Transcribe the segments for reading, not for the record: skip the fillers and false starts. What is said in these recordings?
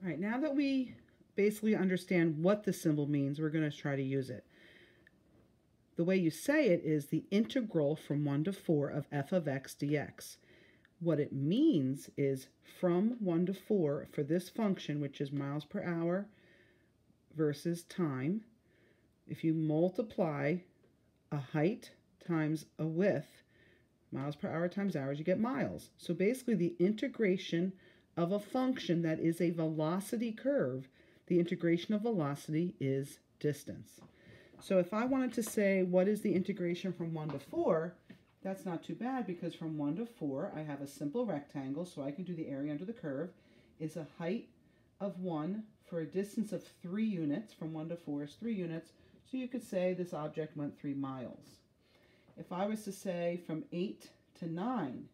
All right, now that we basically understand what the symbol means, we're going to try to use it. The way you say it is the integral from 1 to 4 of f of x dx. What it means is from 1 to 4 for this function, which is miles per hour versus time, if you multiply a height times a width, miles per hour times hours, you get miles. So basically the integration of a function that is a velocity curve, the integration of velocity is distance. So if I wanted to say what is the integration from 1 to 4, that's not too bad because from 1 to 4 I have a simple rectangle, so I can do the area under the curve is a height of 1 for a distance of 3 units. From 1 to 4 is 3 units, so you could say this object went 3 miles. If I was to say from 8 to 9,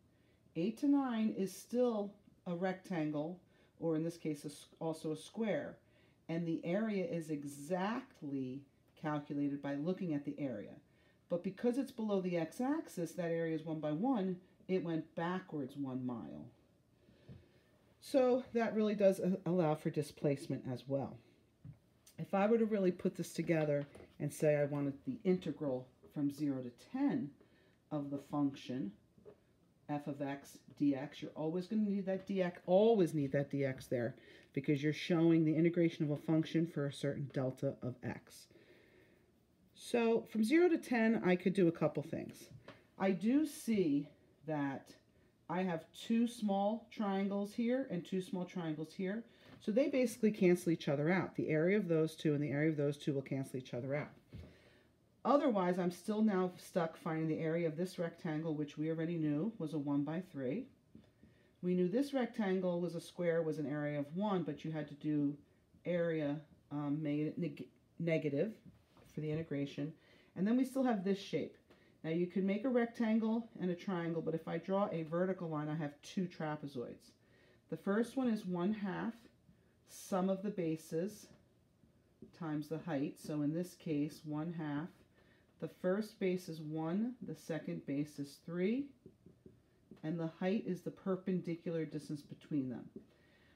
8 to 9 is still a rectangle, or in this case also a square, and the area is exactly calculated by looking at the area. But because it's below the x-axis, that area is 1 by 1, it went backwards 1 mile. So that really does allow for displacement as well. If I were to really put this together and say I wanted the integral from 0 to 10 of the function f of x dx, you're always going to need that dx, there, because you're showing the integration of a function for a certain delta of x. So from 0 to 10, I could do a couple things. I do see that I have 2 small triangles here and 2 small triangles here. So they basically cancel each other out. The area of those two and the area of those two will cancel each other out. Otherwise, I'm still now stuck finding the area of this rectangle, which we already knew was a 1 by 3. We knew this rectangle was a square, was an area of 1, but you had to do area negative for the integration. And then we still have this shape. Now you could make a rectangle and a triangle, but if I draw a vertical line, I have 2 trapezoids. The first one is 1/2 sum of the bases times the height. So in this case, 1/2. The first base is 1, the second base is 3, and the height is the perpendicular distance between them.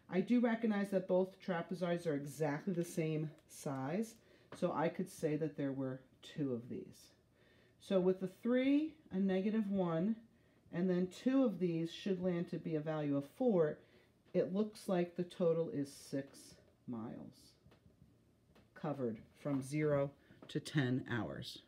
I do recognize that both trapezoids are exactly the same size, so I could say that there were 2 of these. So with the 3, a -1, and then 2 of these should land to be a value of 4, it looks like the total is 6 miles covered from 0 to 10 hours.